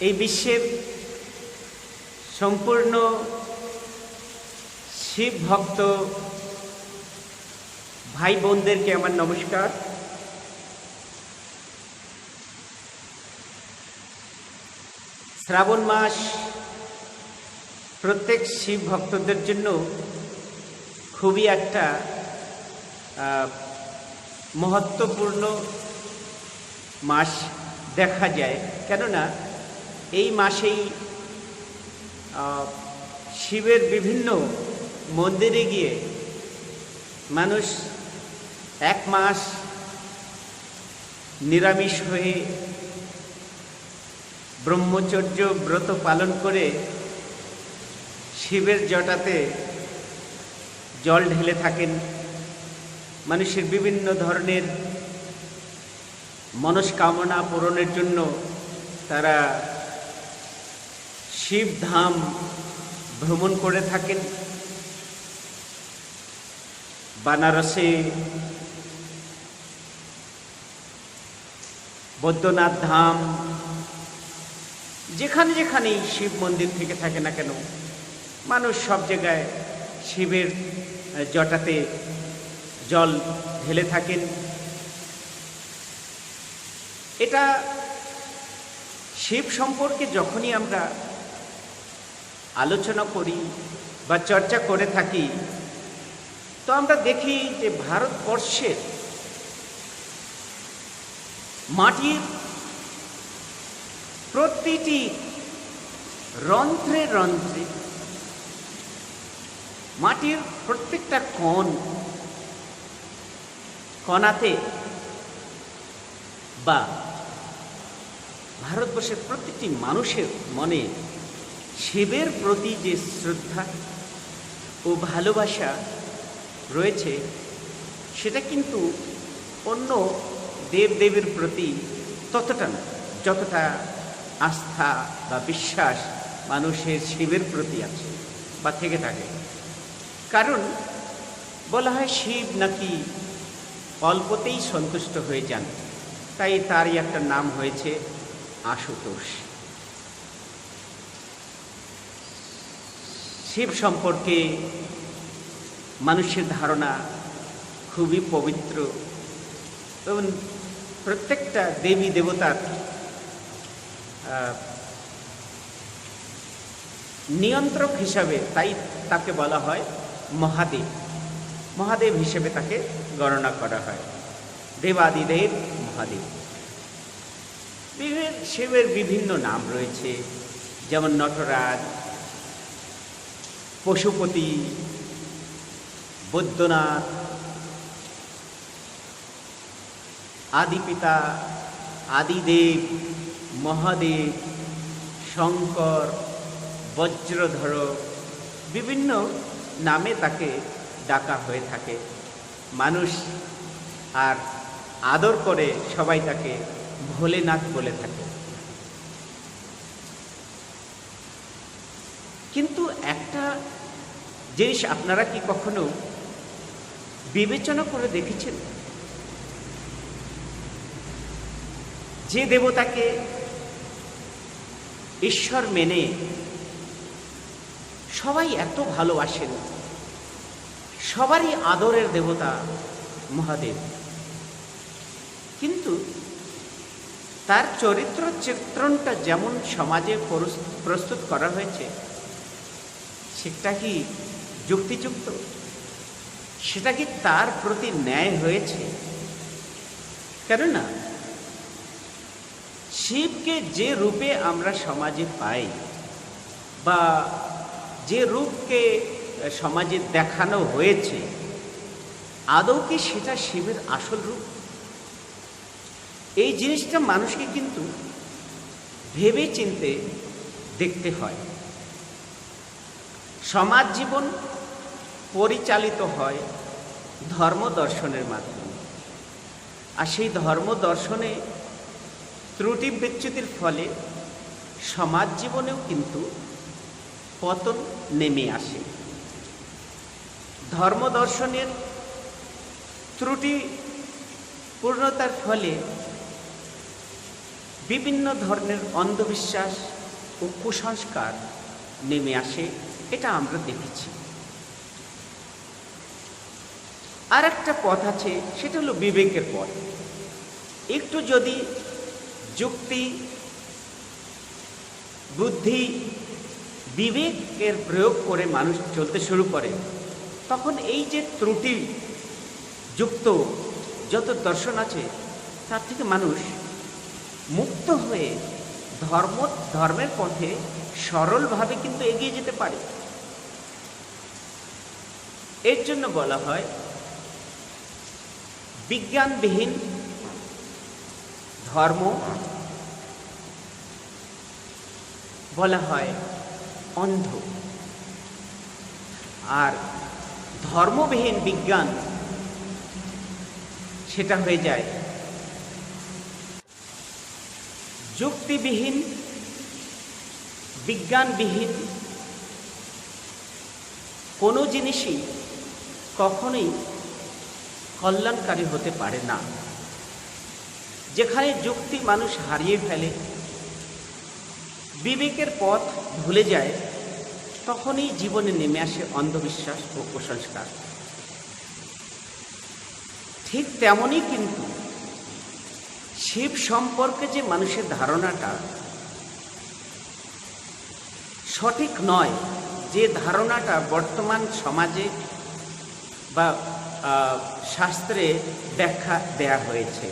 এই বিশ্বের সম্পূর্ণ শিব ভক্ত ভাই বোনদেরকে আমার নমস্কার। শ্রাবণ মাস প্রত্যেক শিব ভক্তদের জন্য খুবই একটা মহত্বপূর্ণ মাস দেখা যায়, কেননা এই মাসেই শিবের বিভিন্ন মন্দিরে গিয়ে মানুষ এক মাস নিরামিষ হয়ে ব্রহ্মচর্য ব্রত পালন করে শিবের জটাতে জল ঢেলে থাকেন। মানুষের বিভিন্ন ধরনের মনস্কামনা পূরণের জন্য তারা শিবধাম ভ্রমণ করে থাকেন। বানারসে বৈদ্যনাথ ধাম, যেখানে যেখানেই শিব মন্দির থেকে থাকে না কেন, মানুষ সব জায়গায় শিবের জটাতে জল ঢেলে থাকেন। এটা শিব সম্পর্কে যখনই আমরা আলোচনা করি বা চর্চা করে থাকি, তো আমরা দেখি যে ভারতবর্ষের মাটির প্রতিটি রন্ধ্রে রন্ধ্রে, মাটির প্রত্যেকটা কণাতে বা ভারতবর্ষের প্রত্যেকটি মানুষের মনে শিবের প্রতি যে শ্রদ্ধা ও ভালোবাসা রয়েছে, সেটা কিন্তু অন্য দেবদেবীর প্রতি ততটা না যতটা আস্থা বা বিশ্বাস মানুষের শিবের প্রতি আছে বা থেকে থাকে। কারণ বলা হয় শিব নাকি অল্পতেই সন্তুষ্ট হয়ে যান, তাই তারই একটা নাম হয়েছে আশুতোষ। শিব সম্পর্কে মানুষের ধারণা খুবই পবিত্র এবং প্রত্যেকটা দেবী দেবতার নিয়ন্ত্রক হিসাবে তাই তাকে বলা হয় মহাদেব। মহাদেব হিসেবে তাকে গণনা করা হয়, দেবাদিদেব মহাদেব। শিবের বিভিন্ন নাম রয়েছে, যেমন নটরাজ, পশুপতি, বৈদ্যনাথ, আদিপিতা, আদিদেব, মহাদেব, শঙ্কর, বজ্রধর, বিভিন্ন নামে তাকে ডাকা হয়ে থাকে। মানুষ আর আদর করে সবাই তাকে ভোলেনাথ বলে থাকে। কিন্তু একটা জিনিস আপনারা কি কখনো বিবেচনা করে দেখেছেন, যে দেবতাকে ঈশ্বর মেনে সবাই এত ভালোবাসেন, সবারই আদরের দেবতা মহাদেব, কিন্তু তার চরিত্র চিত্রণটা যেমন সমাজে প্রস্তুত করা হয়েছে, সেটা কি যুক্তিযুক্ত? সেটা কি তার প্রতি ন্যায় হয়েছে? কেননা শিবকে যে রূপে আমরা সমাজে পাই বা যে রূপকে সমাজে দেখানো হয়েছে, আদৌ কি সেটা শিবের আসল রূপ? এই জিনিসটা মানুষকে কিন্তু ভেবে চিন্তে দেখতে হয়। সমাজ জীবন পরিচালিত হয় ধর্ম দর্শনের মাধ্যমে, আর সেই ধর্ম দর্শনে ত্রুটি বিচ্যুতির ফলে সমাজ জীবনেও কিন্তু পতন নেমে আসে। ধর্ম দর্শনের ত্রুটি পূর্ণতার ফলে বিভিন্ন ধরনের অন্ধবিশ্বাস ও কুসংস্কার নেমে আসে, এটা আমরা দেখেছি। আর একটা পথ আছে, সেটা হলো বিবেকের পথ। একটু যদি যুক্তি, বুদ্ধি, বিবেকের প্রয়োগ করে মানুষ চলতে শুরু করে, তখন এই যে ত্রুটি যুক্ত যত দর্শন আছে তার থেকে মানুষ মুক্ত হয়ে ধর্মের পথে সরলভাবে কিন্তু এগিয়ে যেতে পারে। এর জন্য বলা হয় বিজ্ঞানবিহীন ধর্ম, বলা হয় অন্ধ, আর ধর্মবিহীন বিজ্ঞান সেটা হয়ে যায় যুক্তিবিহীন, বিজ্ঞানবিহীন। কোনো জিনিসই কখনোই কল্যাণকারী হতে পারে না। যেখানে যুক্তি মানুষ হারিয়ে ফেলে, বিবেকের পথ ভুলে যায়, তখনই জীবনে নেমে আসে অন্ধবিশ্বাস ও কুসংস্কার। ঠিক তেমনই কিন্তু শিব সম্পর্কে যে মানুষের ধারণাটা সঠিক নয়, যে ধারণাটা বর্তমান সমাজে বা শাস্ত্রে ব্যাখ্যা দেয়া হয়েছে।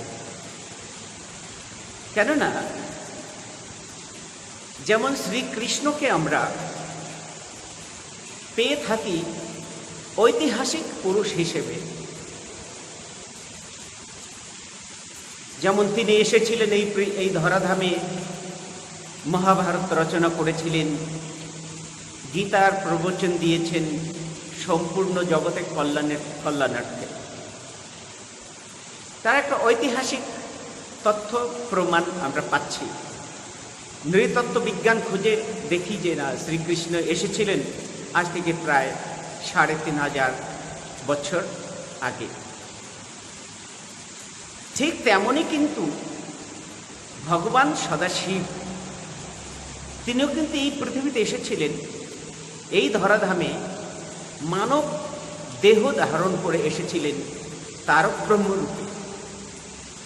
কেননা যেমন শ্রীকৃষ্ণকে আমরা পেয়ে থাকি ঐতিহাসিক পুরুষ হিসেবে, যেমন তিনি এসেছিলেন এই ধরাধামে, মহাভারত রচনা করেছিলেন, গীতার প্রবচন দিয়েছেন সম্পূর্ণ জগতের কল্যাণার্থে। তার একটা ঐতিহাসিক তথ্য প্রমাণ আমরা পাচ্ছি। নৃতত্ত্ব বিজ্ঞান খুঁজে দেখি যে না, শ্রীকৃষ্ণ এসেছিলেন আজ থেকে প্রায় 3500 বছর আগে। ঠিক তেমনই কিন্তু ভগবান সদাশিব, তিনিও কিন্তু এই পৃথিবীতে এসেছিলেন, এই ধরাধামে মানব দেহ ধারণ করে এসেছিলেন তারক ব্রহ্মরূপে।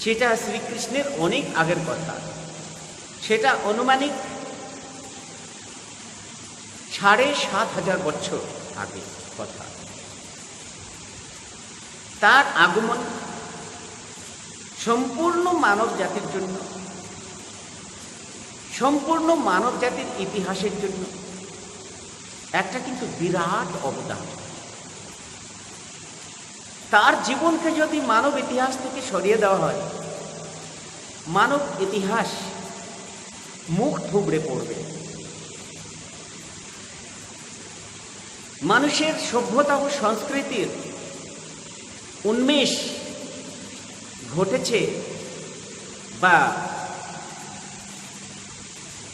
সেটা শ্রীকৃষ্ণের অনেক আগের কথা, সেটা আনুমানিক 7500 বছর আগে কথা। তার আগমন সম্পূর্ণ মানব জাতির জন্য, সম্পূর্ণ মানব জাতির ইতিহাসের জন্য একটা কিন্তু বিরাট অবদান। তার জীবনকে যদি মানব ইতিহাস থেকে সরিয়ে দেওয়া হয়, মানব ইতিহাস মুখ থুবড়ে পড়বে। মানুষের সভ্যতা ও সংস্কৃতির উন্মেষ ঘটেছে, বা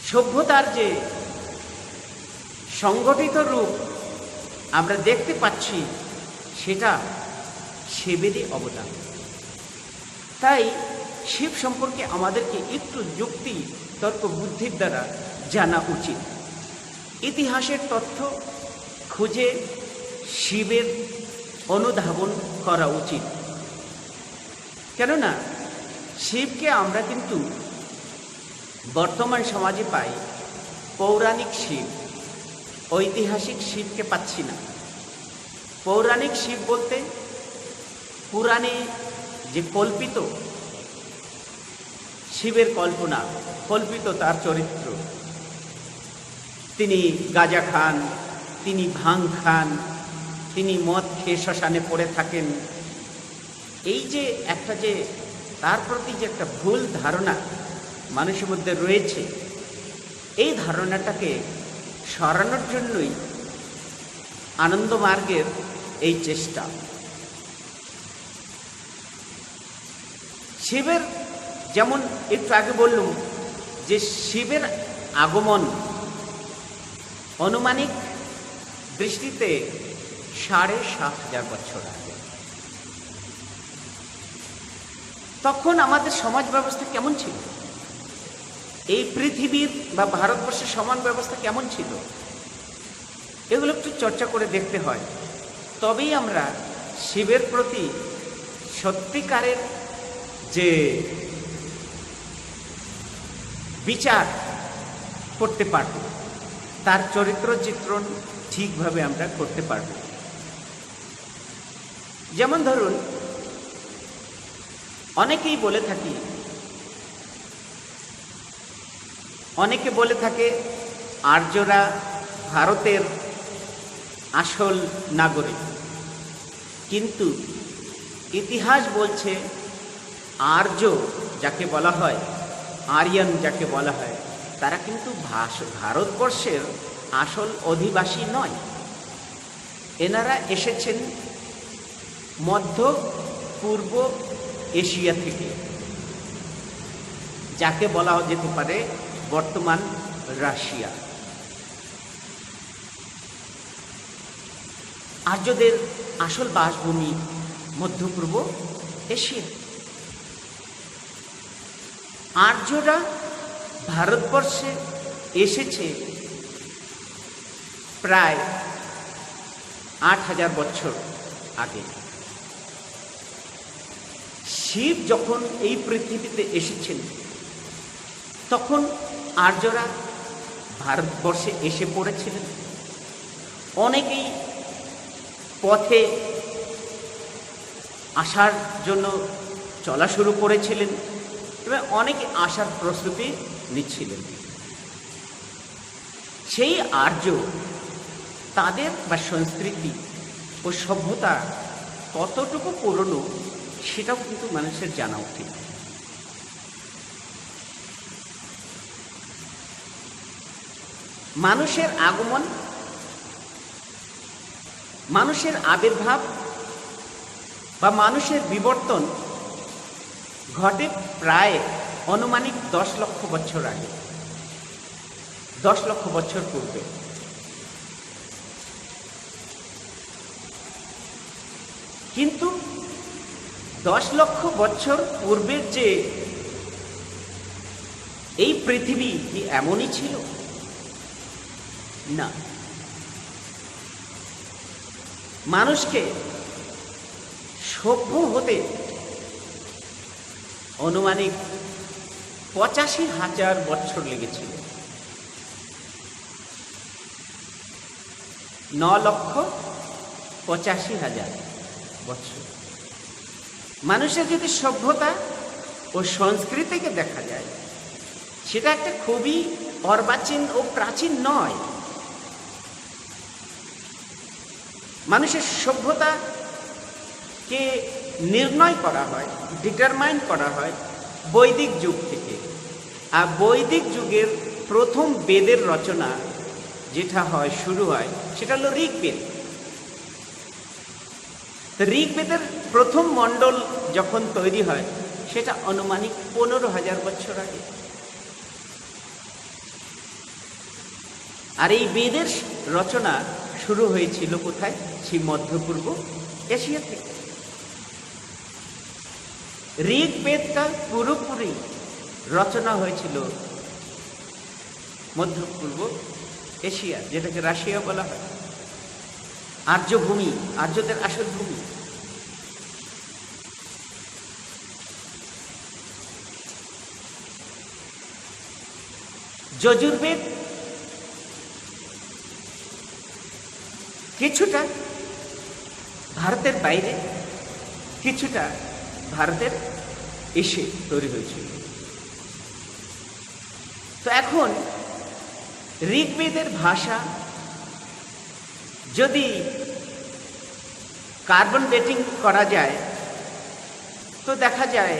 সভ্যতার যে সংগঠিত রূপ আমরা দেখতে পাচ্ছি, সেটা শিবেরই অবদান। তাই শিব সম্পর্কে আমাদেরকে একটু যুক্তি, তর্ক, বুদ্ধির দ্বারা জানা উচিত। ইতিহাসের তথ্য খুঁজে শিবের অনুধাবন করা উচিত। কেননা শিবকে আমরা কিন্তু বর্তমান সমাজে পাই পৌরাণিক শিব, ঐতিহাসিক শিবকে পাচ্ছি না। পৌরাণিক শিব বলতে পুরাণে যে কল্পিত শিবের কল্পনা, কল্পিত তার চরিত্র, তিনি গাঁজা খান, তিনি ভাং খান, তিনি মদ খেয়ে শ্মশানে পড়ে থাকেন। এই যে একটা যে তার প্রতি যে একটা ভুল ধারণা মানুষের মধ্যে রয়েছে, এই ধারণাটাকে সরানোর জন্যই আনন্দ মার্গের এই চেষ্টা। শিবের, যেমন একটু আগে বললুম যে শিবের আগমন আনুমানিক দৃষ্টিতে 7500 বছর আগে। তখন আমাদের সমাজ ব্যবস্থা কেমন ছিল? এই পৃথিবীর বা ভারতবর্ষের সমান ব্যবস্থা কেমন ছিল, এগুলো একটু চর্চা করে দেখতে হয়। তবেই আমরা শিবের প্রতি সত্যিকারের যে বিচার করতে পারব, তার চরিত্র চিত্রণ ঠিকভাবে আমরা করতে পারব। যেমন ধরুন, অনেকে বলে থাকে আর্যরা ভারতের আসল নাগরিক, কিন্তু ইতিহাস বলছে আর্য যাকে বলা হয়, আরিয়ান যাকে বলা হয়, তারা কিন্তু ভারতবর্ষের আসল অধিবাসী নয়। এনারা এসেছেন মধ্য পূর্ব এশিয়া থেকে, যাকে বলা যেতে পারে বর্তমান রাশিয়া। আর্যদের আসল বাসভূমি মধ্য পূর্ব এশিয়া। আর্যরা ভারতবর্ষে এসেছে প্রায় ৮,০০০ বছর আগে। শিব যখন এই পৃথিবীতে এসেছেন, তখন আর্যরা ভারতবর্ষে এসে পড়েছিলেন। অনেকেই পথে আসার জন্য চলা শুরু করেছিলেন এবং অনেকে আসার প্রস্তুতি নিচ্ছিলেন। সেই আর্য তাদের বা সংস্কৃতি ও সভ্যতা কতটুকু পুরনো, সেটাও কিন্তু মানুষের জানা উচিত। মানুষের আগমন, মানুষের আবির্ভাব বা মানুষের বিবর্তন ঘটে প্রায় আনুমানিক 10 লক্ষ বছর আগে, 10 লক্ষ বছর পূর্বে। কিন্তু 10 লক্ষ বছর পূর্বের যে এই পৃথিবী কি এমনই ছিল? না। মানুষকে সভ্য হতে আনুমানিক 85,000 বছর লেগেছিল। 9,85,000 বছর। মানুষের যদি সভ্যতা ও সংস্কৃতিকে দেখা যায়, সেটা একটা খুবই অর্বাচীন ও প্রাচীন নয়। মানুষের সভ্যতাকে নির্ণয় করা হয়, ডিটারমাইন করা হয় বৈদিক যুগ থেকে। আর বৈদিক যুগের প্রথম বেদের রচনা যেটা শুরু হয় সেটা হলো ঋগ্বেদ। ঋগ্বেদের প্রথম মণ্ডল যখন তৈরি হয়, সেটা আনুমানিক 15,000 বছর আগে। আর এই বেদের রচনা শুরু হয়েছিল কোথায়? সেই মধ্যপূর্ব এশিয়া থেকে। ঋগ্বেদটা পুরোপুরি রচনা হয়েছিল মধ্যপূর্ব এশিয়া, যেটাকে রাশিয়া বলা হয়, আর্যভূমি, আর্যদের আসল ভূমি। যজুর্বেদ কিছুটা ভারতের বাইরে, কিছুটা ভারতের এসে তৈরি হয়েছিল। তো এখন ঋগ্বেদের ভাষা যদি কার্বন ডেটিং করা যায়, তো দেখা যায়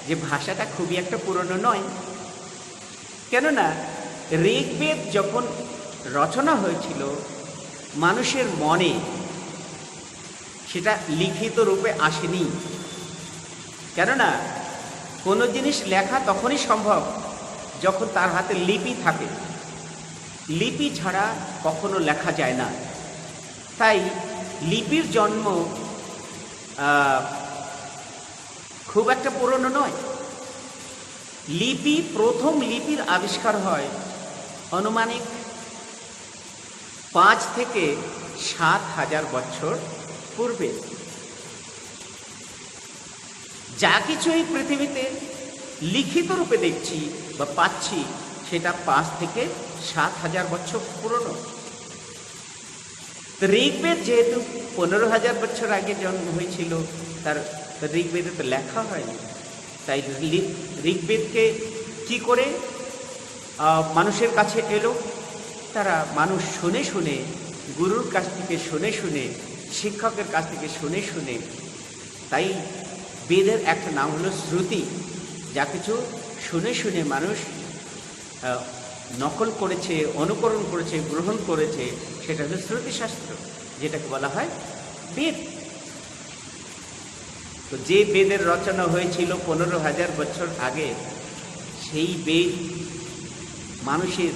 যে ভাষাটা খুবই একটা পুরনো নয়। কেননা ঋগ্বেদ যখন রচনা হয়েছিল, মানুষের মনে সেটা লিখিত রূপে আসেনি। কেননা কোনো জিনিস লেখা তখনই সম্ভব যখন তার হাতে লিপি থাকে। লিপি ছাড়া কখনো লেখা যায় না। তাই লিপির জন্ম খুব একটা পুরনো নয়। লিপি, প্রথম লিপির আবিষ্কার হয় আনুমানিক 5 থেকে 7,000 বছর পূর্বে। যা কিছু এই পৃথিবীতে লিখিত রূপে দেখছি বা পাচ্ছি সেটা 5 থেকে 7,000 বছর পুরনো। ঋগ্বেদ যেহেতু 15,000 বছর আগে জন্ম হয়েছিল, তার ঋগ্বেদে তো লেখা হয়নি। তাই ঋগ্বেদকে কি করে মানুষের কাছে এলো? তারা মানুষ শুনে শুনে, গুরুর কাছ থেকে শুনে শুনে, শিক্ষকের কাছ থেকে শুনে শুনে, তাই বেদের একটা নাম হলো শ্রুতি। যা কিছু শুনে শুনে মানুষ নকল করেছে, অনুকরণ করেছে, গ্রহণ করেছে, সেটা হলো শ্রুতিশাস্ত্র, যেটাকে বলা হয় বেদ। তো যে বেদের রচনা হয়েছিল 15,000 বছর আগে, সেই বেদ মানুষের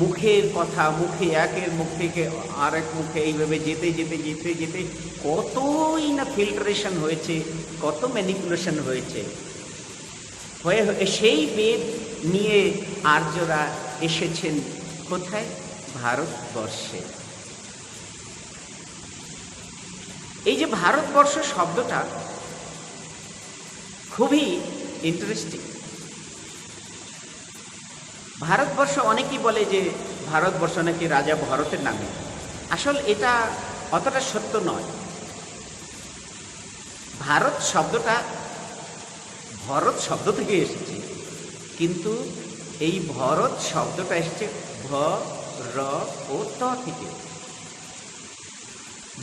মুখের কথা, মুখে একের মুখ থেকে আরেক মুখে এইভাবে যেতে যেতে যেতে যেতে কতই না ফিল্টারেশন হয়েছে, কত ম্যানিপুলেশন হয়েছে, হয়ে সেই বেদ নিয়ে আর্যরা এসেছেন কোথায়? ভারতবর্ষে। এই যে ভারতবর্ষ শব্দটা খুবই ইন্টারেস্টিং। ভারতবর্ষ, অনেকেই বলে যে ভারতবর্ষ নাকি রাজা ভরতের নামে। আসল এটা অতটা সত্য নয়। ভারত শব্দটা ভরত শব্দ থেকে এসেছে, কিন্তু এই ভরত শব্দটা এসেছে ভ, র ও ত থেকে।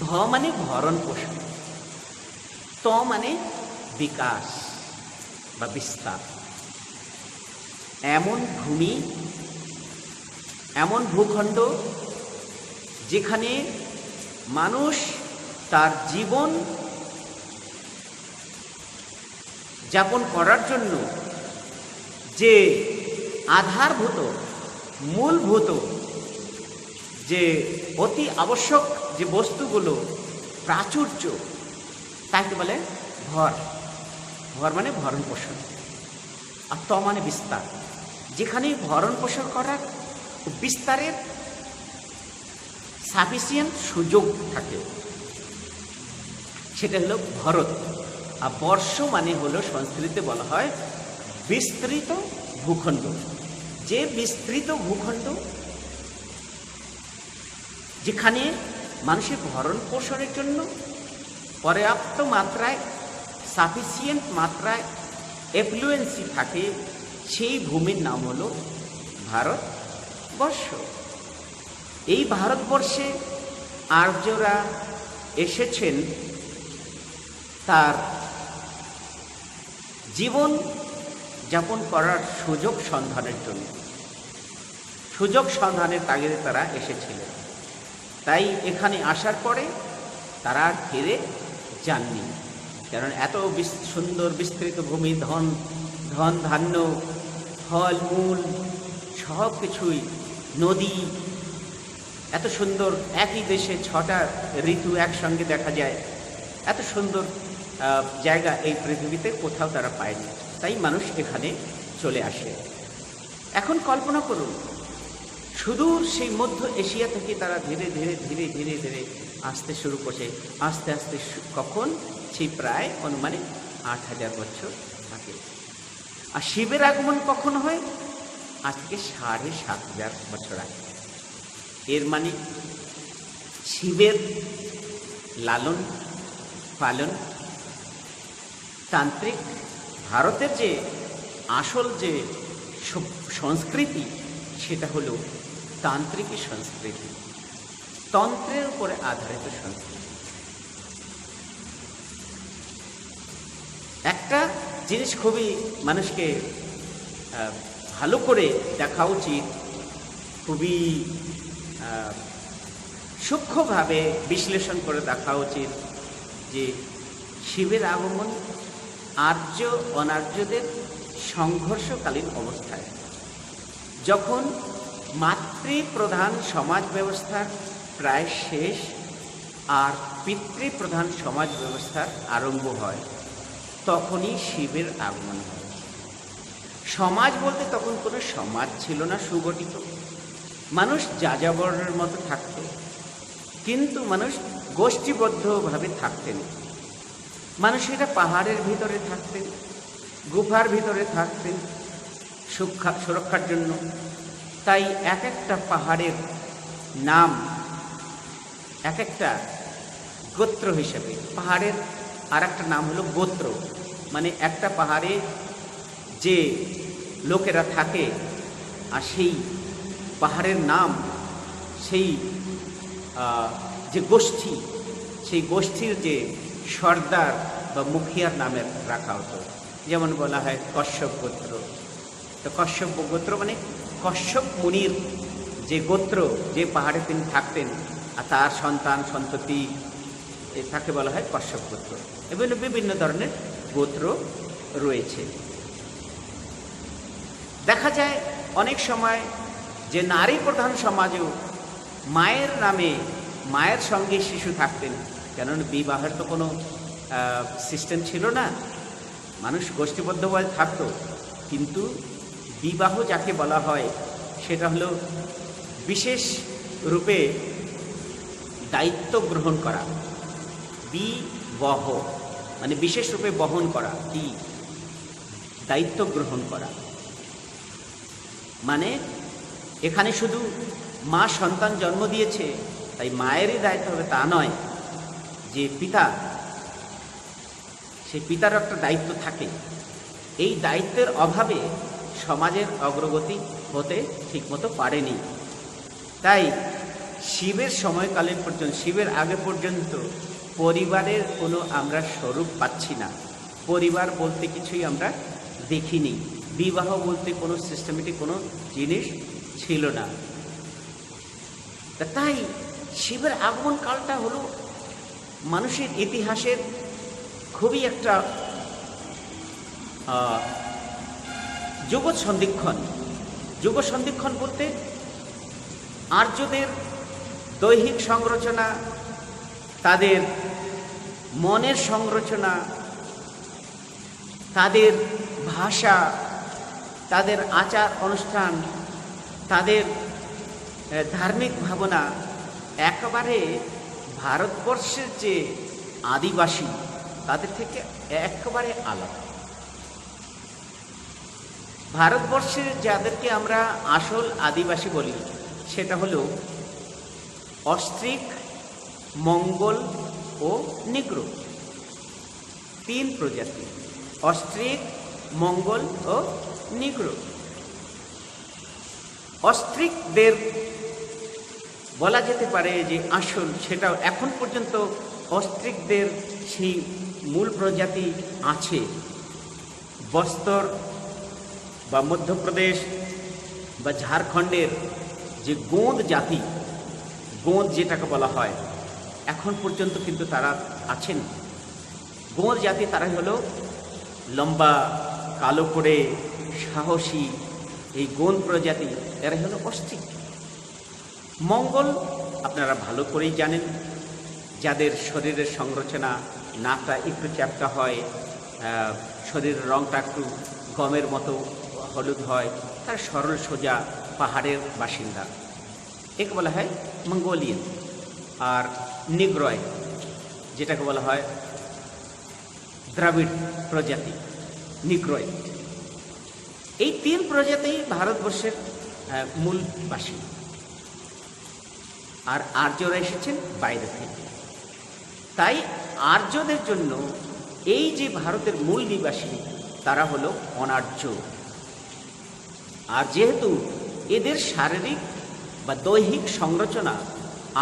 ভ মানে ভরণ পোষণ, ত মানে বিকাশ বা বিস্তার। এমন ভূমি, এমন ভূখণ্ড যেখানে মানুষ তার জীবন যাপন করার জন্য যে আধারভূত, মূলভূত, যে অতি আবশ্যক যে বস্তুগুলো, প্রাচুর্য, তাকে বলে ভর। ভর মানে ভরণ পোষণ, আর ত মানে বিস্তার। যেখানে ভরণ পোষণ করার, বিস্তারের সাফিসিয়েন্ট সুযোগ থাকে, সেটা হলো ভরত। আর বর্ষ মানে হলো সংস্কৃতে বলা হয় বিস্তৃত ভূখণ্ড। যে বিস্তৃত ভূখণ্ড যেখানে মানুষের ভরণ পোষণের জন্য পর্যাপ্ত মাত্রায়, সাফিসিয়েন্ট মাত্রায় এফ্লুয়েন্সি থাকে, সেই ভূমির নাম হলো ভারতবর্ষ। এই ভারতবর্ষে আর্যরা এসেছেন তার জীবন যাপন করার সুযোগ সন্ধানের জন্য। সুযোগ সন্ধানের তাগিদে তারা এসেছিলেন। তাই এখানে আসার পরে তারা আর ফিরে যাননি, কারণ এত সুন্দর বিস্তৃত ভূমি, ধন ধান্য, ফল মূল সব কিছুই, নদী, এত সুন্দর, একই দেশে 6টা ঋতু একসঙ্গে দেখা যায়, এত সুন্দর জায়গা এই পৃথিবীতে কোথাও তারা পায়নি। তাই মানুষ এখানে চলে আসে। এখন কল্পনা করুন, সুদূর সেই মধ্য এশিয়া থেকে তারা ধীরে ধীরে ধীরে ধীরে ধীরে আসতে শুরু করছে। আস্তে আস্তে কখন? সেই প্রায় অনুমানে 8,000 বছর আগে। আর শিবের আগমন কখন হয়? আজ থেকে 7,500 বছর আগে। এর মানে শিবের লালন পালন, তান্ত্রিক, ভারতের যে আসল যে সংস্কৃতি, সেটা হলো তান্ত্রিকী সংস্কৃতি, তন্ত্রের উপরে আধারিত সংস্কৃতি। একটা জিনিস খুবই মানুষকে ভালো করে দেখা উচিত, খুবই সূক্ষ্মভাবে বিশ্লেষণ করে দেখা উচিত যে শিবের আগমন আর্য অনার্যদের সংঘর্ষকালীন অবস্থায়, যখন মাতৃপ্রধান সমাজ ব্যবস্থার প্রায় শেষ আর পিতৃপ্রধান সমাজ ব্যবস্থার আরম্ভ হয়, তখনই শিবের আগমন হয়। সমাজ বলতে তখন কোনো সমাজ ছিল না সুগঠিত, মানুষ যাযাবরের মতো থাকত, কিন্তু মানুষ গোষ্ঠীবদ্ধভাবে থাকতেন। মানুষেরা পাহাড়ের ভিতরে থাকতেন, গুফার ভিতরে থাকতেন সুরক্ষার জন্য। তাই এক একটা পাহাড়ের নাম এক একটা গোত্র হিসেবে, পাহাড়ের আর একটা নাম হলো গোত্র, মানে একটা পাহাড়ে যে লোকেরা থাকে আর সেই পাহাড়ের নাম, সেই যে গোষ্ঠী, সেই গোষ্ঠীর যে সর্দার বা মুখিয়ার নামে রাখা হতো। যেমন বলা হয় কশ্যপ গোত্র, তো কশ্যপ গোত্র মানে কশ্যপ মুনির যে গোত্র, যে পাহাড়ে তিনি থাকতেন আর তার সন্তান সন্ততি, তাকে বলা হয় কশ্যপ গোত্র। এবং বিভিন্ন ধরনের গোত্র রয়েছে। দেখা যায় অনেক সময় যে নারী প্রধান সমাজেও মায়ের নামে, মায়ের সঙ্গে শিশু থাকতেন, কেননা বিবাহের তো কোনো সিস্টেম ছিল না, মানুষ গোষ্ঠীবদ্ধভাবে থাকতো। কিন্তু বিবাহ যাকে বলা হয় সেটা হলো বিশেষ রূপে দায়িত্ব গ্রহণ করা। বিবাহ মানে বিশেষ রূপে বহন করা, কি দায়িত্ব গ্রহণ করা। মানে এখানে শুধু মা সন্তান জন্ম দিয়েছে তাই মায়েরই দায়িত্ব হবে তা নয়, যে পিতা, সেই পিতারও একটা দায়িত্ব থাকে। এই দায়িত্বের অভাবে সমাজের অগ্রগতি হতে ঠিকমতো পারেনি। তাই শিবের সময়কালীন পর্যন্ত, শিবের আগে পর্যন্ত পরিবারের কোনো আমরা স্বরূপ পাচ্ছি না। পরিবার বলতে কিছুই আমরা দেখিনি, বিবাহ বলতে কোনো সিস্টেমেটিক কোনো জিনিস ছিল না। তাই শিবের আগমন কালটা হলো মানুষের ইতিহাসের খুবই একটা যুগ সন্ধিক্ষণ। যুগ সন্ধিক্ষণ বলতে আর্যদের দৈহিক সংরচনা, তাদের মনের সংরচনা, তাদের ভাষা, তাদের আচার অনুষ্ঠান, তাদের ধার্মিক ভাবনা একেবারে ভারতবর্ষের যে আদিবাসী তাদের থেকে একেবারে আলাদা। ভারতবর্ষের যাদেরকে আমরা আসল আদিবাসী বলি সেটা হলো অস্ট্রিক, মঙ্গল ও নিগ্রো, তিন প্রজাতি, অস্ট্রিক, মঙ্গল ও নিগ্রো। অস্ট্রিকদের বলা যেতে পারে যে আসল, সেটাও এখন পর্যন্ত অস্ট্রিকদের সেই মূল প্রজাতি আছে। বস্তর বা মধ্যপ্রদেশ বা ঝাড়খণ্ডের যে গোঁদ জাতি, গোঁদ যেটাকে বলা হয়, এখন পর্যন্ত কিন্তু তারা আছেন। গোঁদ জাতি তারা হলো লম্বা, কালো করে, সাহসী, এই গোঁদ প্রজাতি, এরা হলো অস্ট্রিক। মঙ্গল আপনারা ভালো করেই জানেন, যাদের শরীরের সংরচনা, নাকটা একটু চ্যাপটা হয়, শরীরের রঙটা একটু গমের মতো হলুদ হয়, তার সরল সোজা পাহাড়ের বাসিন্দা, একে বলা হয় মঙ্গোলিয়ান। আর নিগ্রয় যেটাকে বলা হয় দ্রাবিড় প্রজাতি, নিগ্রয়। এই তিন প্রজাতি ভারতবর্ষের মূল বাসিন্দা। আর আর্যরা এসেছেন বাইরে থেকে। তাই আর্যদের জন্য এই যে ভারতের মূল নিবাসী তারা হলো অনার্য। আর যেহেতু এদের শারীরিক বা দৈহিক সংরচনা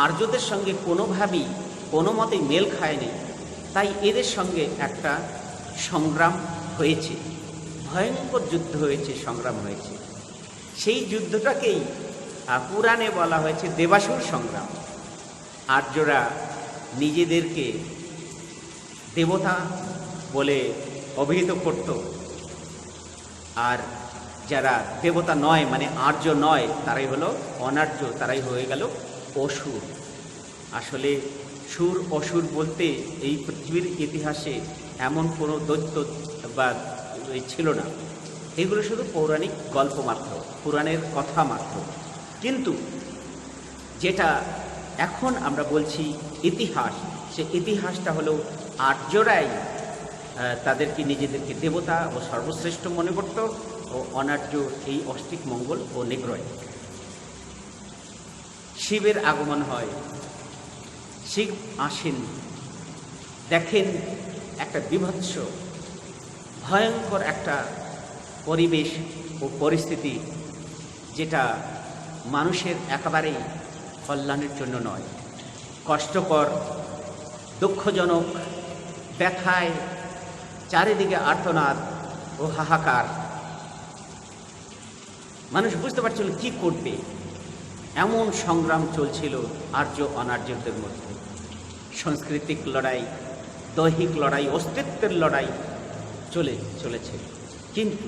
আর্যদের সঙ্গে কোনোভাবেই কোনো মতেই মেল খায়নি, তাই এদের সঙ্গে একটা সংগ্রাম হয়েছে, ভয়ঙ্কর যুদ্ধ হয়েছে, সংগ্রাম হয়েছে। সেই যুদ্ধটাকেই পুরাণে বলা হয়েছে দেবাসুর সংগ্রাম। আর্যরা নিজেদেরকে দেবতা বলে অভিহিত করত, আর যারা দেবতা নয় মানে আর্য নয় তারাই হলো অনার্য, তারাই হয়ে গেল অসুর। আসলে সুর অসুর বলতে এই পৃথিবীর ইতিহাসে এমন কোনো দৈত্য বা ছিল না। এগুলো শুধু পৌরাণিক গল্প মাত্র, পুরাণের কথা মাত্র। কিন্তু যেটা এখন আমরা বলছি ইতিহাস, সে ইতিহাসটা হলো আর্যরাই তাদেরকে নিজেদেরকে দেবতা ও সর্বশ্রেষ্ঠ মনে করত, ও অনার্য এই অষ্টিক মঙ্গল ও নেগ্রয়। শিবের আগমন হয়, শিব আসেন, দেখেন একটা বীভৎস ভয়ঙ্কর একটা পরিবেশ ও পরিস্থিতি, যেটা মানুষের একেবারেই কল্যাণের জন্য নয়, কষ্টকর, দুঃখজনক, ব্যথায় চারিদিকে আর্তনাদ ও হাহাকার। মানুষ বুঝতে পারছিল কি করবে, এমন সংগ্রাম চলছিল আর্য অনার্যদের মধ্যে। সাংস্কৃতিক লড়াই, দৈহিক লড়াই, অস্তিত্বের লড়াই চলেছে। কিন্তু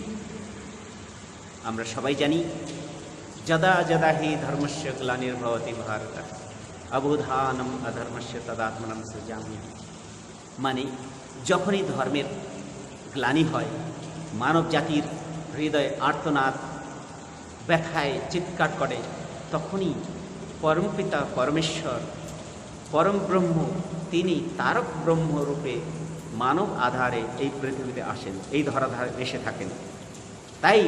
আমরা সবাই জানি, যদা যদা হি ধর্মস্য গ্লানির্ভবতি ভারত অবধানম অধর্মস্য তদাত্মনম সৃজামি। মানে যখনই ধর্মের গ্লানি হয়, মানব জাতির হৃদয়ে আর্তনাদ, ব্যথায় চিৎকার করে, তখনই পরমপিতা পরমেশ্বর, পরম ব্রহ্ম, তিনি তারক ব্রহ্মরূপে মানব আধারে এই পৃথিবীতে আসেন, এই ধরাধারে এসে থাকেন। তাই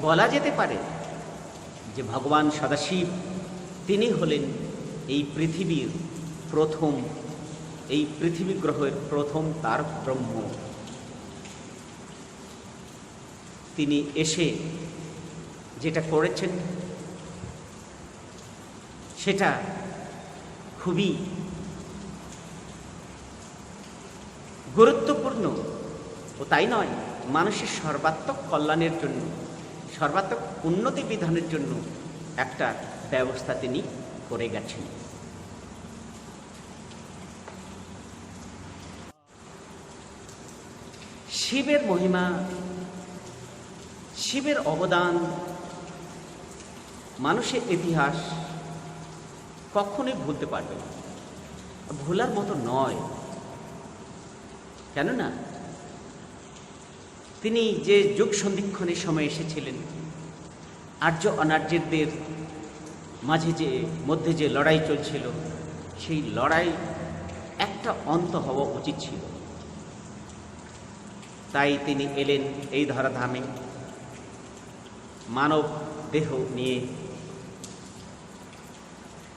বলা যেতে পারে যে ভগবান সদাশিব তিনি হলেন এই পৃথিবীর প্রথম, এই পৃথিবী গ্রহের প্রথম তারক ব্রহ্ম। তিনি এসে যেটা করেছেন সেটা খুবই গুরুত্বপূর্ণ, ও তাই নয়, মানুষের সর্বাত্মক কল্যাণের জন্য, সর্বাত্মক উন্নতি বিধানের জন্য একটা ব্যবস্থা তিনি করে গেছেন। শিবের মহিমা, শিবের অবদান, মানুষের ইতিহাস কখনোই ভুলতে পারবে না, ভোলার মতো নয়। কেননা তিনি যে যুগ সন্ধিক্ষণের সময় এসেছিলেন, আর্য অনার্যদের মাঝে মধ্যে যে লড়াই চলছিল, সেই লড়াই একটা অন্ত হওয়া উচিত ছিল। তাই তিনি এলেন এই ধরাধামে মানব দেহ নিয়ে।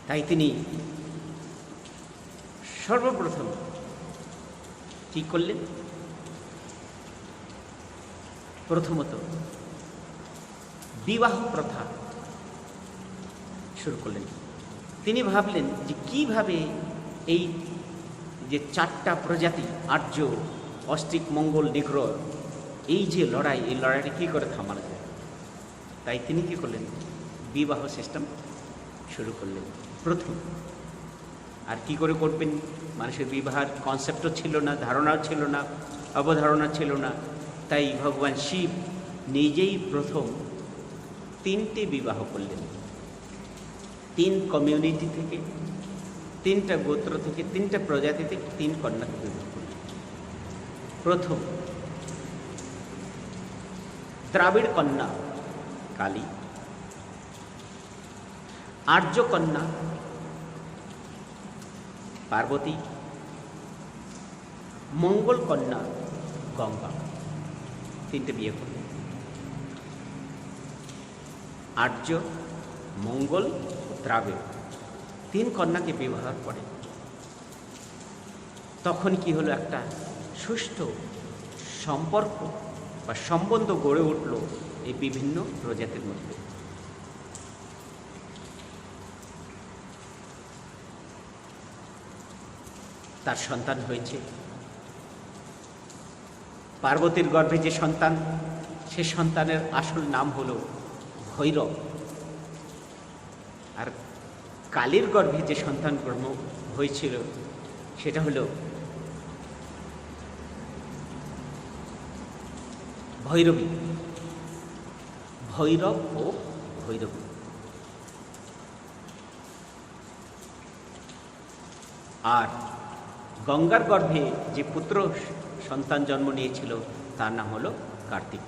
তাই তিনি সর্বপ্রথম কি করলেন? প্রথমত বিবাহ প্রথা শুরু করলেন। তিনি ভাবলেন যে কিভাবে এই যে চারটা প্রজাতি, আর্য, অষ্টিক, মঙ্গল, নিগ্র, এই যে লড়াই, এই লড়াইটা কী করে থামানো যায়। তাই তিনি কী করলেন? বিবাহ সিস্টেম শুরু করলেন প্রথম। আর কি করে করবেন? মানুষের বিবাহের কনসেপ্টও ছিল না, ধারণাও ছিল না, অবধারণা ছিল না। তাই ভগবান শিব নিজেই প্রথম 3টে বিবাহ করলেন। 3 কমিউনিটি থেকে, 3টা গোত্র থেকে, 3টা প্রজাতি থেকে 3 কন্যাকে বিবাহ করলেন। প্রথম দ্রাবিড় কন্যা কালী, আর্য কন্যা পার্বতী, মঙ্গল কন্যা গঙ্গা। 3টে বিয়ে করলেন। আর্য, মঙ্গল, দ্রাবিড়, 3 কন্যাকে বিবাহ করে তখন কি হলো? একটা সুষ্ঠু সম্পর্ক বা সম্বন্ধ গড়ে উঠল এই বিভিন্ন প্রজাতির মধ্যে। তার সন্তান হয়েছে। পার্বতীর গর্ভে যে সন্তান, সে সন্তানের আসল নাম হলো ভৈরব। আর কালীর গর্ভে যে সন্তান জন্ম হয়েছিল সেটা হলো ভৈরবী। ভৈরব ও ভৈরবী। আর গঙ্গার গর্ভে যে পুত্র সন্তান জন্ম নিয়েছিল তার নাম হলো কার্তিক।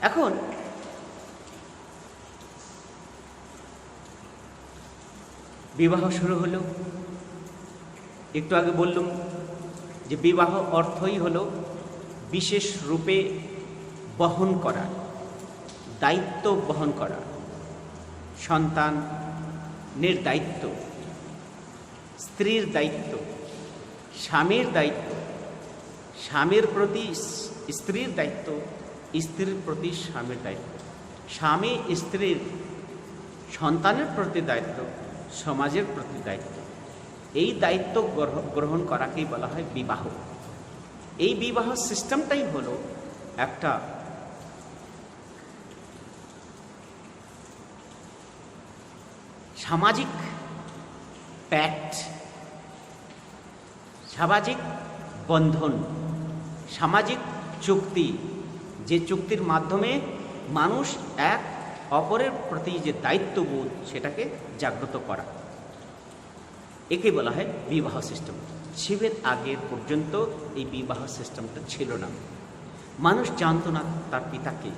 এখন বিবাহ শুরু হলো। একটু আগে বললাম যে বিবাহ অর্থই হলো বিশেষ রূপে বহন করা, দায়িত্ব বহন করা, সন্তানের দায়িত্ব, স্ত্রীর দায়িত্ব, স্বামীর দায়িত্ব, স্বামীর প্রতি স্ত্রীর দায়িত্ব, স্ত্রীর প্রতি স্বামীর দায়িত্ব, স্বামী স্ত্রীর সন্তানের প্রতি দায়িত্ব, সমাজের প্রতি দায়িত্ব। এই দায়িত্ব গ্রহণ করাকেই বলা হয় বিবাহ। এই বিবাহ সিস্টেমটাই হলো একটা সামাজিক প্যাক্ট, সামাজিক বন্ধন, সামাজিক চুক্তি, যে চুক্তির মাধ্যমে মানুষ এক অপরের প্রতি যে দায়িত্ববোধ সেটাকে জাগ্রত করা, একে বলা হয় বিবাহ সিস্টেম। শিবের আগের পর্যন্ত এই বিবাহ সিস্টেমটা ছিল না। মানুষ জানত না তার পিতাকে।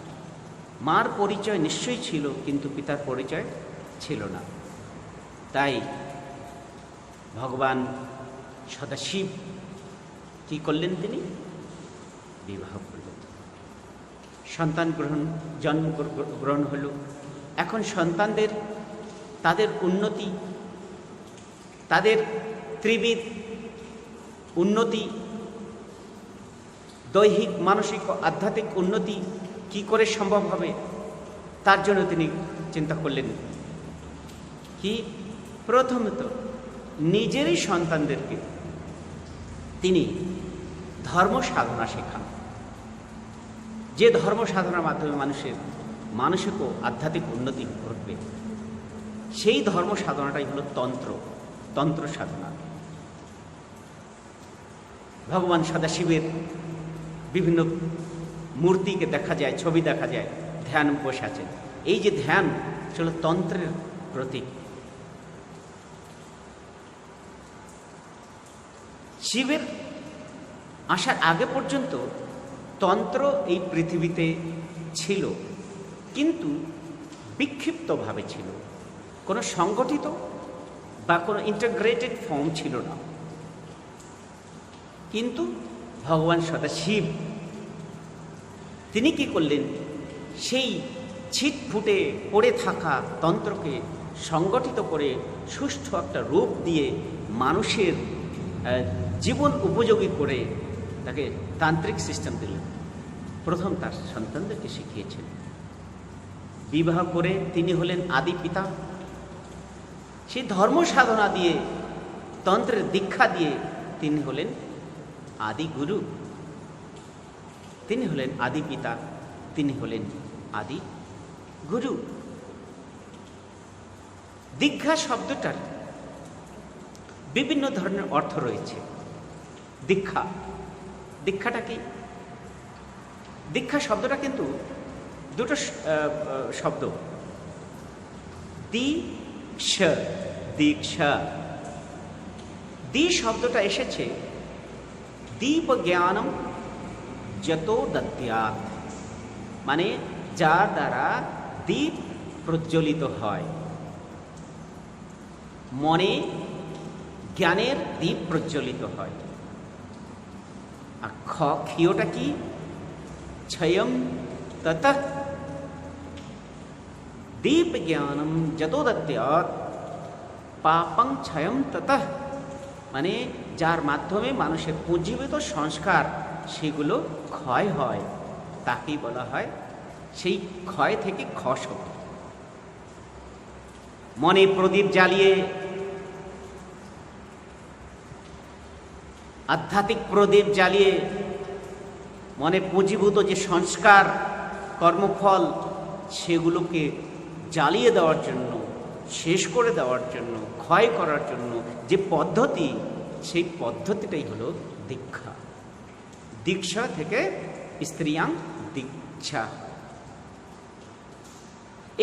মার পরিচয় নিশ্চয়ই ছিল, কিন্তু পিতার পরিচয় ছিল না। তাই ভগবান সদাশিব কি করলেন? তিনি বিবাহ করলেন। সন্তান জন্ম গ্রহণ হলো। এখন সন্তানদের তাদের উন্নতি, তাদের ত্রিবিধ উন্নতি, দৈহিক, মানসিক ও আধ্যাত্মিক উন্নতি কি করে সম্ভব হবে, তার জন্য তিনি চিন্তা করলেন কি? প্রথমত নিজেরই সন্তানদেরকে তিনি ধর্ম সাধনা শেখান। যে ধর্ম সাধনার মাধ্যমে মানুষের মানসিক ও আধ্যাত্মিক উন্নতি ঘটবে, সেই ধর্ম সাধনাটাই হলো তন্ত্র সাধনা। ভগবান সদাশিবের বিভিন্ন মূর্তিকে দেখা যায়, ছবি দেখা যায়, ধ্যান বসে আছেন। এই যে ধ্যান ছিল তন্ত্রের প্রতীক। শিবের আসার আগে পর্যন্ত তন্ত্র এই পৃথিবীতে ছিল, কিন্তু বিক্ষিপ্তভাবে ছিল, কোনো সংগঠিত বা কোনো ইন্টিগ্রেটেড ফর্ম ছিল না। কিন্তু ভগবান সদাশিব তিনি কি করলেন? সেই ছিটফুটে পড়ে থাকা তন্ত্রকে সংগঠিত করে সুষ্ঠু একটা রূপ দিয়ে মানুষের জীবন উপযোগী করে তাকে তান্ত্রিক সিস্টেম দিলেন। প্রথম তার সন্তানদেরকে শিখিয়েছেন। বিবাহ করে তিনি হলেন আদি পিতা। সেই ধর্ম সাধনা দিয়ে, তন্ত্রের দীক্ষা দিয়ে তিনি হলেন আদি গুরু, তিনি হলেন আদি পিতা, তিনি হলেন আদি গুরু। দীক্ষা শব্দটার বিভিন্ন ধরনের অর্থ রয়েছে। দীক্ষাটা কি? দীক্ষা শব্দটা কিন্তু দুটো শব্দ, দীক্ষা। দি শব্দটা এসেছে দীপ জ্ঞানম যতো দদ্যাৎ, মানে যার দ্বারা দীপ প্রজ্বলিত হয়, মনে জ্ঞানের দীপ প্রজ্বলিত হয়। আর ক্ষীয়টা কি? क्षयम ततः दीप ज्ञानम যতো দদ্যাৎ পাপং क्षयम ततः, মানে যার মাধ্যমে মানুষের পুঞ্জীভূত সংস্কার সেগুলো ক্ষয় হয়, তাকেই বলা হয়, সেই ক্ষয় থেকে ক্ষয় শব্দ। মনে প্রদীপ জ্বালিয়ে, আধ্যাত্মিক প্রদীপ জ্বালিয়ে মনে পুঁজিভূত যে সংস্কার, কর্মফল, সেগুলোকে জ্বালিয়ে দেওয়ার জন্য, শেষ করে দেওয়ার জন্য, ক্ষয় করার জন্য যে পদ্ধতি, সেই পদ্ধতিটাই হলো দীক্ষা। দীক্ষা থেকে স্ত্রিয়াং দীক্ষা।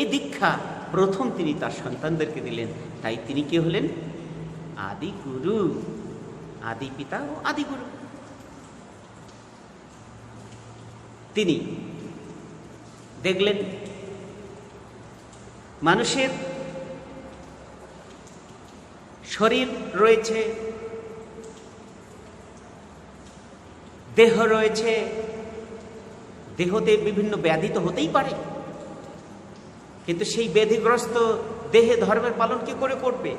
এই দীক্ষা প্রথম তিনি তার সন্তানদেরকে দিলেন। তাই তিনি কে হলেন? আদি গুরু, আদি পিতা ও আদি গুরু। তিনি দেখলেন মানুষের শরীর রয়েছে, দেহ রয়েছে, দেহতে বিভিন্ন ব্যাধি তো হতেই পারে, কিন্তু সেই ব্যাধিগ্রস্ত দেহে ধর্মের পালন কি করে করবে?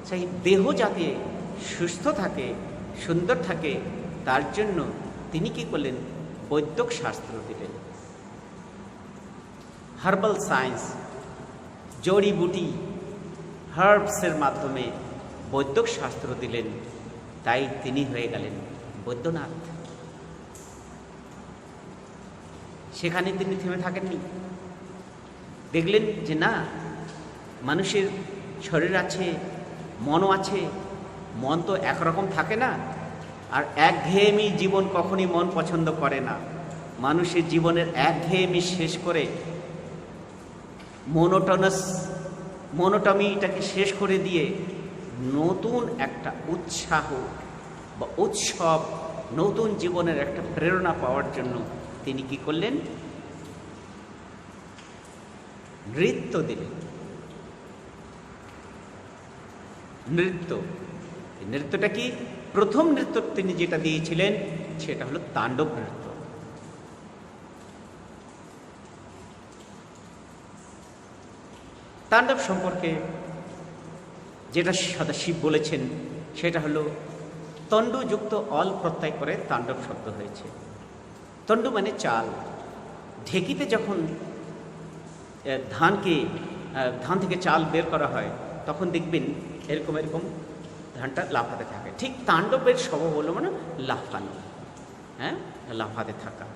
সেই দেহ যাতে সুস্থ থাকে, সুন্দর থাকে, তার জন্য তিনি কি করলেন? বৈদ্যক শাস্ত্র দিলেন, হার্বাল সায়েন্স, জড়িবুটি, হার্বসের মাধ্যমে বৈদ্যক শাস্ত্র দিলেন। তাই তিনি হয়ে গেলেন বৈদ্যনাথ। সেখানে তিনি থেমে থাকেননি। দেখলেন যে না, মানুষের শরীর আছে, মনও আছে, মন তো একরকম থাকে না, আর একঘেয়েমি জীবন কখনই মন পছন্দ করে না। মানুষের জীবনের একঘেয়েমি শেষ করে মনোটমিটাকে শেষ করে দিয়ে নতুন একটা উৎসাহ বা উৎসব, নতুন জীবনের একটা প্রেরণা পাওয়ার জন্য তিনি কি করলেন? নৃত্য দিলেন। নৃত্যটা কি? প্রথম নৃত্য তিনি যেটা দিয়েছিলেন সেটা হলো তাণ্ডব নৃত্য। তাণ্ডব সম্পর্কে যেটা সদাশিব বলেছেন সেটা হলো তণ্ডুযুক্ত অল প্রত্যয় করে তাণ্ডব শব্দ হয়েছে। তণ্ডু মানে চাল। ঢেকিতে যখন ধান থেকে চাল বের করা হয় তখন দেখবেন এরকম এরকম ধানটা লাফাতে থাকে। ঠিক তাণ্ডবের স্বভাব হলো মানে লাফানো, হ্যাঁ, লাফাতে থাকা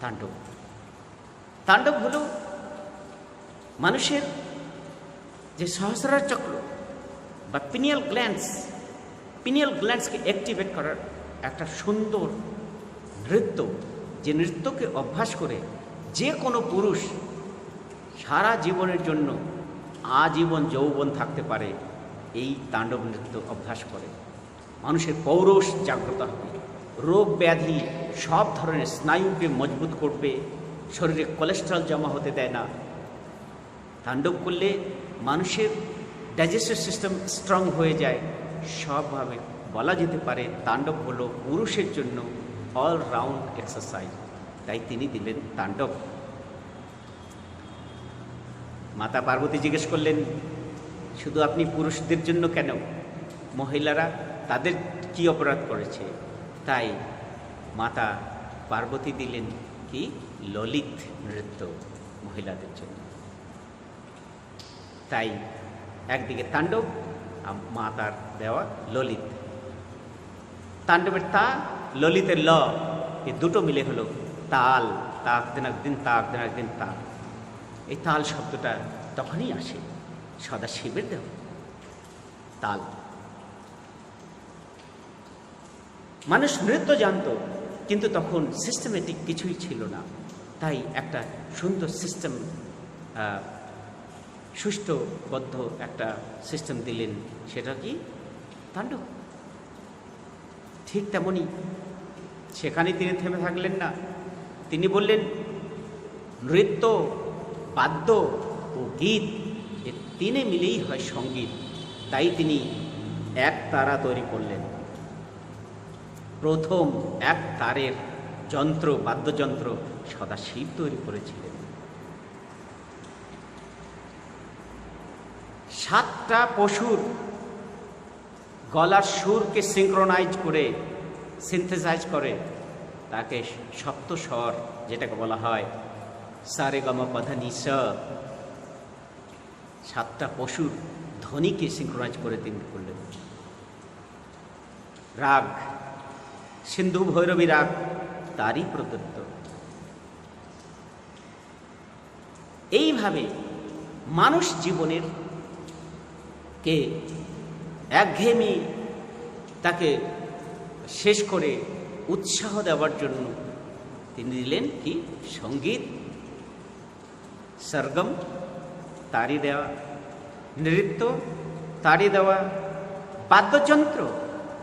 তাণ্ডব। তাণ্ডব হলো মানুষের যে সহস্রার চক্র বা পিনিয়াল গ্ল্যান্ডসকে অ্যাক্টিভেট করার একটা সুন্দর নৃত্য, যে নৃত্যকে অভ্যাস করে যে কোনো পুরুষ সারা জীবনের জন্য আজীবন যৌবন থাকতে পারে। এই তাণ্ডব নৃত্য অভ্যাস করে মানুষের পৌরষ জাগ্রত হবে, রোগ ব্যাধি সব ধরনের স্নায়ুকে মজবুত করবে, শরীরে কোলেস্টেরল জমা হতে দেয় না। তাণ্ডব করলে মানুষের ডাইজেস্টিভ সিস্টেম স্ট্রং হয়ে যায়। সবভাবে বলা যেতে পারে তাণ্ডব হলো পুরুষের জন্য অল রাউন্ড এক্সারসাইজ। তাই তিনি দিলেন তাণ্ডব। মাতা পার্বতী জিজ্ঞেস করলেন, শুধু আপনি পুরুষদের জন্য কেন? মহিলারা তাদের কি অপরাধ করেছে? তাই মাতা পার্বতী দিলেন কি? ললিত নৃত্য মহিলাদের জন্য। তাই একদিকে তাণ্ডব, মাতার দেওয়া ললিত। তাণ্ডবের তা, ললিতের ল, এই দুটো মিলে হলো তাল। তাক দিন একদিন, তাক দিন একদিন তাল। এই তাল শব্দটা তখনই আসে সদাশিবের দেওয়া তাল। মানুষ নৃত্য জানত, কিন্তু তখন সিস্টেমেটিক কিছুই ছিল না। তাই একটা সুন্দর সিস্টেম, সুষ্ঠুবদ্ধ একটা সিস্টেম দিলেন, সেটা কি? তাণ্ডব। ঠিক তেমনই সেখানে তিনি থেমে থাকলেন না। তিনি বললেন নৃত্য, বাদ্য ও গীত এ তিনে মিলেই হয় সঙ্গীত। তাই তিনি এক তারা তৈরি করলেন। প্রথম এক তারের যন্ত্র, বাদ্যযন্ত্র সদাশিব তৈরি করেছিলেন। 7টা পশুর গলার সুরকে সিঙ্ক্রোনাইজ করে, সিনথেসাইজ করে, তাকে সপ্তস্বর যেটাকে বলা হয় সারে গমা পধা নি সা, 7টা পশুর ধ্বনিকে সিঙ্ক্রোনাইজ করে তিনি করলেন। রাগ, সিন্ধু ভৈরবী রাগ তারই প্রদত্ত। এইভাবে মানুষ জীবনের কে একঘেয়েমি তাকে শেষ করে উৎসাহ দেওয়ার জন্য তিনি দিলেন কি? সঙ্গীত, সরগম তারই দেওয়া, নৃত্য তারই দেওয়া, বাদ্যযন্ত্র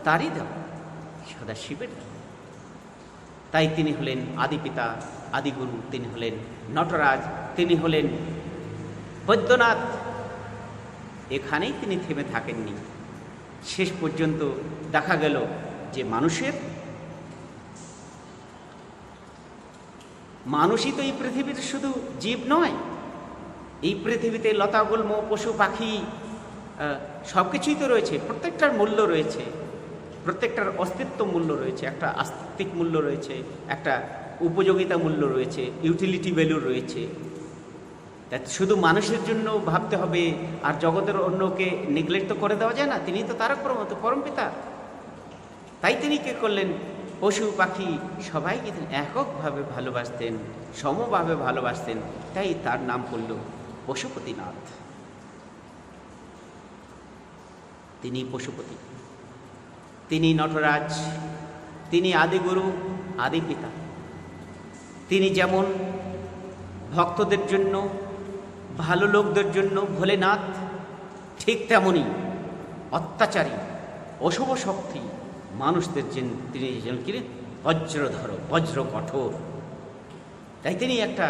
তারই দেওয়া, সদাশিবের দেওয়া। তাই তিনি হলেন আদিপিতা, আদিগুরু, তিনি হলেন নটরাজ, তিনি হলেন বৈদ্যনাথ। এখানেই তিনি থেমে থাকেননি। শেষ পর্যন্ত দেখা গেল যে মানুষই তো এই পৃথিবীর শুধু জীব নয়, এই পৃথিবীতে লতাগুল্ম, পশু পাখি সব কিছুই তো রয়েছে। প্রত্যেকটার মূল্য রয়েছে, প্রত্যেকটার অস্তিত্ব মূল্য রয়েছে, একটা আস্তিক মূল্য রয়েছে, একটা উপযোগিতা মূল্য রয়েছে, ইউটিলিটি ভ্যালু রয়েছে। তাই শুধু মানুষের জন্য ভাবতে হবে আর জগতের অন্যকে নেগলেক্ট তো করে দেওয়া যায় না। তিনি তো তারক পরমপিতা। তাই তিনি কে করলেন, পশু পাখি সবাইকে তিনি এককভাবে ভালোবাসতেন, সমভাবে ভালোবাসতেন। তাই তার নাম করল পশুপতিনাথ। তিনি পশুপতি, তিনি নটরাজ, তিনি আদিগুরু, আদি পিতা। তিনি যেমন ভক্তদের জন্য, ভালো লোকদের জন্য ভোলেনাথ, ঠিক তেমনই অত্যাচারী, অশুভ শক্তি মানুষদের জন্য তিনি কি বজ্রধর, বজ্র কঠোর। তাই তিনি একটা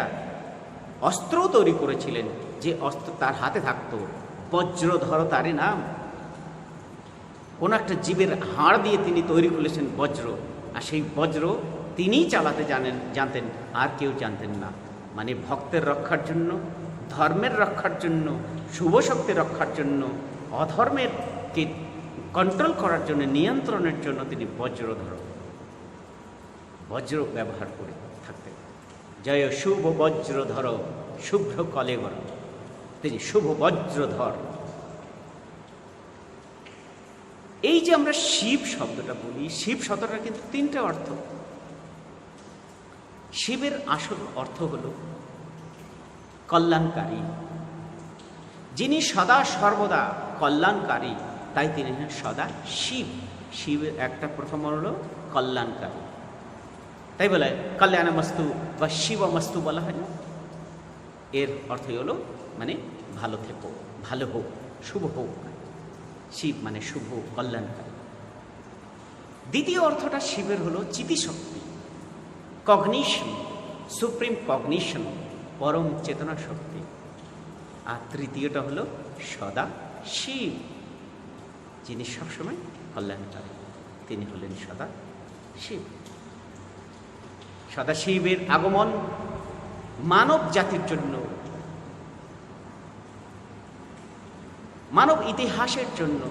অস্ত্র তৈরি করেছিলেন, যে অস্ত্র তার হাতে থাকতো, বজ্রধর তারই নাম। কোনো একটা জীবের হাড় দিয়ে তিনি তৈরি করেছেন বজ্র, আর সেই বজ্র তিনিই চালাতে জানতেন, আর কেউ জানতেন না। মানে ভক্তের রক্ষার জন্য, ধর্মের রক্ষার জন্য, শুভ শক্তির রক্ষার জন্য, অধর্মেরকে কন্ট্রোল করার জন্য, নিয়ন্ত্রণের জন্য তিনি বজ্র ব্যবহার করে থাকতেন। জয় শুভ বজ্রধর, শুভ্র কলেবর। তিনি শুভ বজ্রধর। এই যে আমরা শিব শব্দটা বলি, শিব শব্দটা কিন্তু তিনটে অর্থ। শিবের আসল অর্থ হল কল্যাণকারী, যিনি সদা সর্বদা কল্যাণকারী। তাই তিনি সদা শিব। শিবের একটা প্রথম হল কল্যাণকারী। তাই বলে কল্যাণমস্তু বা শিবমস্তু বলা হয় না? এর অর্থই হলো মানে ভালো থেকো, ভালো হোক, শুভ হোক। শিব মানে শুভ, কল্যাণকারী। দ্বিতীয় অর্থটা শিবের হলো চিতিশক্তি, কগনিশন, সুপ্রিম কগনিশন, পরম চেতনা শক্তি। আর তৃতীয়টা হলো সদা শিব, যিনি সবসময় কল্যাণকারী। তিনি হলেন সদা শিব। সদাশিবের আগমন মানব জাতির জন্য, মানব ইতিহাসের জন্য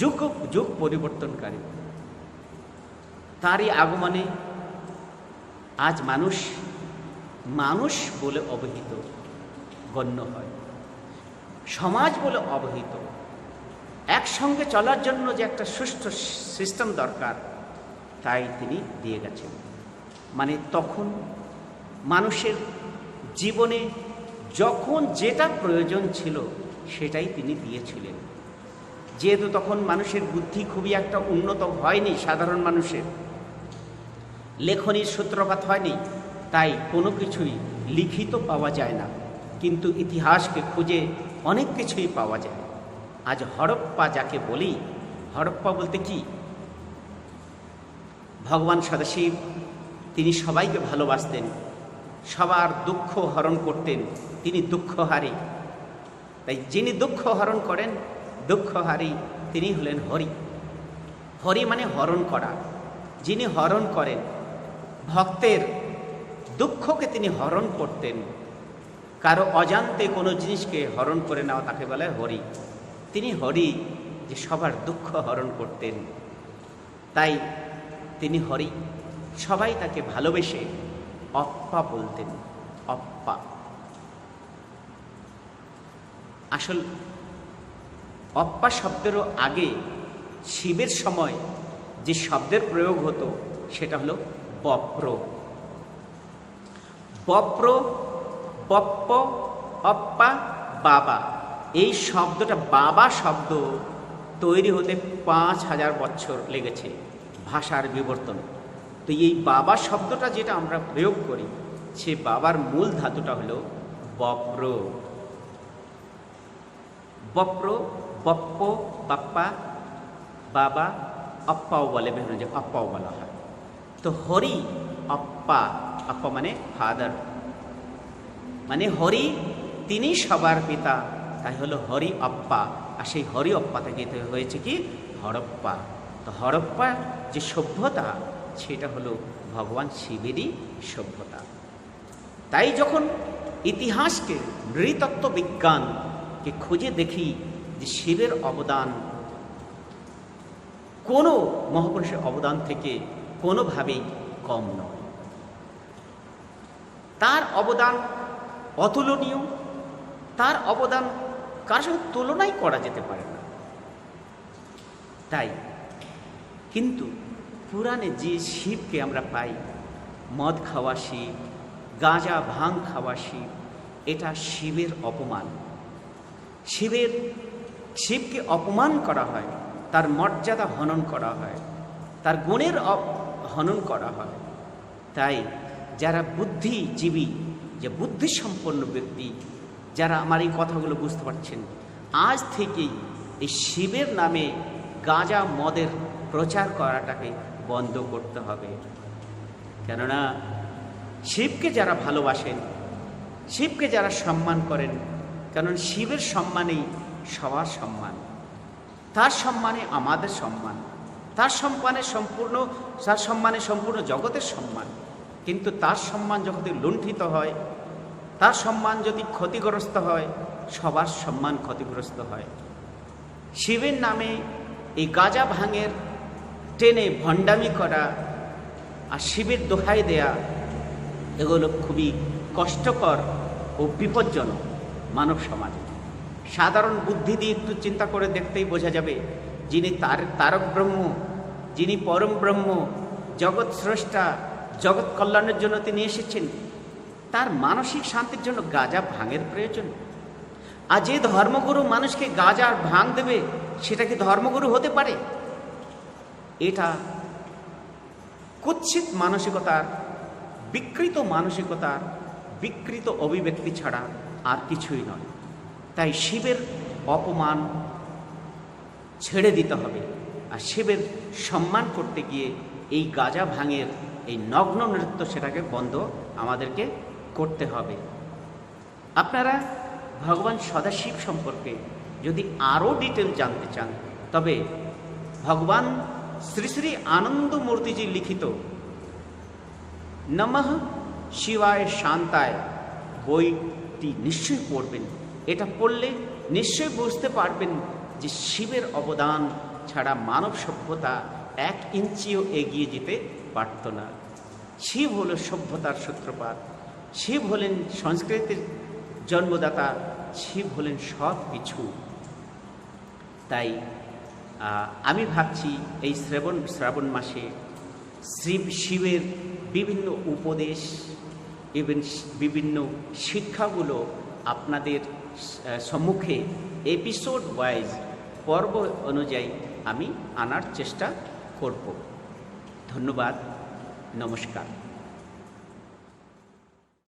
যুগ যুগ পরিবর্তনকারী। তারই আগমনে আজ মানুষ বলে অবহিত গণ্য হয়, সমাজ বলে অবহিত। একসঙ্গে চলার জন্য যে একটা সুষ্ঠু সিস্টেম দরকার, তাই তিনি দিয়ে গেছেন। মানে তখন মানুষের জীবনে যখন যেটা প্রয়োজন ছিল সেটাই তিনি দিয়েছিলেন। যেহেতু তখন মানুষের বুদ্ধি খুবই একটা উন্নত হয়নি, সাধারণ মানুষের লেখনীর সূত্রপাত হয়নি, তাই কোনো কিছুই লিখিত পাওয়া যায় না। কিন্তু ইতিহাসকে খুঁজে অনেক কিছুই পাওয়া যায়। আজ হরপ্পা যাকে বলি, হরপ্পা বলতে কি, ভগবান সদাশিব তিনি সবাইকে ভালোবাসতেন, সবার দুঃখ হরণ করতেন। তিনি দুঃখহারী। তাই যিনি দুঃখ হরণ করেন, দুঃখহারী, তিনি হলেন হরি। হরি মানে হরণ করা। যিনি হরণ করেন, ভক্তের দুঃখকে তিনি হরণ করতেন। কারো অজান্তে কোনো জিনিসকে হরণ করে নেওয়া, তাকে বলে হরি। তিনি হরি, যে সবার দুঃখ হরণ করতেন। তাই তিনি হরি। সবাই তাকে ভালোবেসে অপ্পা বলতেন। অপ্পা আসল অপ্পা শব্দেরও আগে শিবের সময় যে শব্দের প্রয়োগ হতো সেটা হলো বপ্র। বপ্র, বপ্প, অপ্পা, বাবা। এই শব্দটা, বাবা শব্দ তৈরি হতে 5000 বছর লেগেছে, ভাষার বিবর্তন। তো এই বাবা শব্দটা যেটা আমরা প্রয়োগ করি, সে বাবার মূল ধাতুটা হলো বপ্র। বপ্র, বপ্প, বাপ্পা, বাবা, অপ্পাও বলে, বিভিন্ন যে অপ্পাও বলা হয়। তো হরি অপ্পা, অপ্পা মানে ফাদার, মানে হরি তিনি সবার পিতা, তাই হলো হরি অপ্পা। আর সেই হরি অপ্পা থেকে হয়েছে কি হরপ্পা। তো হরপ্পা যে সভ্যতা, সেটা হলো ভগবান শিবেরই সভ্যতা। তাই যখন ইতিহাসকে, নৃতত্ত্ব বিজ্ঞানকে খুঁজে দেখি যে শিবের অবদান কোনো মহাপুরুষের অবদান থেকে কোনোভাবেই কম নয়। তার অবদান অতুলনীয়, তার অবদান কার সঙ্গে তুলনাই করা যেতে পারে না। তাই কিন্তু পুরাণে যে শিবকে আমরা পাই, মদ খাওয়া শিব, গাঁজা ভাং খাওয়া শিব, এটা শিবের অপমান। শিবকে অপমান করা হয়, তার মর্যাদা হনন করা হয়, তার গুণের হনন করা হয়। তাই যারা বুদ্ধিজীবী, যে বুদ্ধিসম্পন্ন ব্যক্তি, যারা আমার এই কথাগুলো বুঝতে পারছেন, আজ থেকেই এই শিবের নামে গাঁজা মদের প্রচার করাটাকে বন্ধ করতে হবে। কেননা শিবকে যারা ভালোবাসেন, শিবকে যারা সম্মান করেন, কারণ শিবের সম্মানেই সবার সম্মান, তার সম্মানে আমাদের সম্মান, তার সম্মানে সম্পূর্ণ জগতের সম্মান। কিন্তু তার সম্মান যদি লুণ্ঠিত হয়, তার সম্মান যদি ক্ষতিগ্রস্ত হয়, সবার সম্মান ক্ষতিগ্রস্ত হয়। শিবের নামে এই গাঁজা ভাঙের টেনে ভণ্ডামি করা আর শিবের দোহাই দেয়া, এগুলো খুবই কষ্টকর ও বিপজ্জনক মানব সমাজে। সাধারণ বুদ্ধি দিয়ে একটু চিন্তা করে দেখতেই বোঝা যাবে, যিনি তারক ব্রহ্ম, যিনি পরম ব্রহ্ম, জগৎ স্রষ্টা, জগৎ কল্যাণের জন্য তিনি এসেছেন, তার মানসিক শান্তির জন্য গাঁজা ভাঙের প্রয়োজন। আর যে ধর্মগুরু মানুষকে গাঁজা ভাঙ দেবে, সেটা কি ধর্মগুরু হতে পারে? এটা কুৎসিত মানসিকতার, বিকৃত অভিব্যক্তি ছাড়া আর কিছুই নয়। তাই শিবের অপমান ছেড়ে দিতে হবে, আর শিবের সম্মান করতে গিয়ে এই গাঁজা ভাঙের এই নগ্ন নৃত্য, সেটাকে বন্ধ আমাদেরকে করতে হবে। আপনারা ভগবান সদাশিব সম্পর্কে যদি আরও ডিটেল জানতে চান, তবে ভগবান শ্রী শ্রী আনন্দমূর্তিজি লিখিত নমঃ শিবায় শান্তায় বইটি নিশ্চয়ই পড়বেন। এটা পড়লে নিশ্চয়ই বুঝতে পারবেন যে শিবের অবদান ছাড়া মানব সভ্যতা 1 ইঞ্চিও এগিয়ে যেতে পারত না। শিব হল সভ্যতার সূত্রপাত, শিব হলেন সংস্কৃতির জন্মদাতা, শিব হলেন সব কিছু। তাই আমি ভাবছি এই শ্রাবণ মাসে শিবের বিভিন্ন উপদেশ এবং বিভিন্ন শিক্ষাগুলো আপনাদের সম্মুখে এপিসোড ওয়াইজ পর্ব অনুযায়ী আমি আনার চেষ্টা করব। ধন্যবাদ, নমস্কার।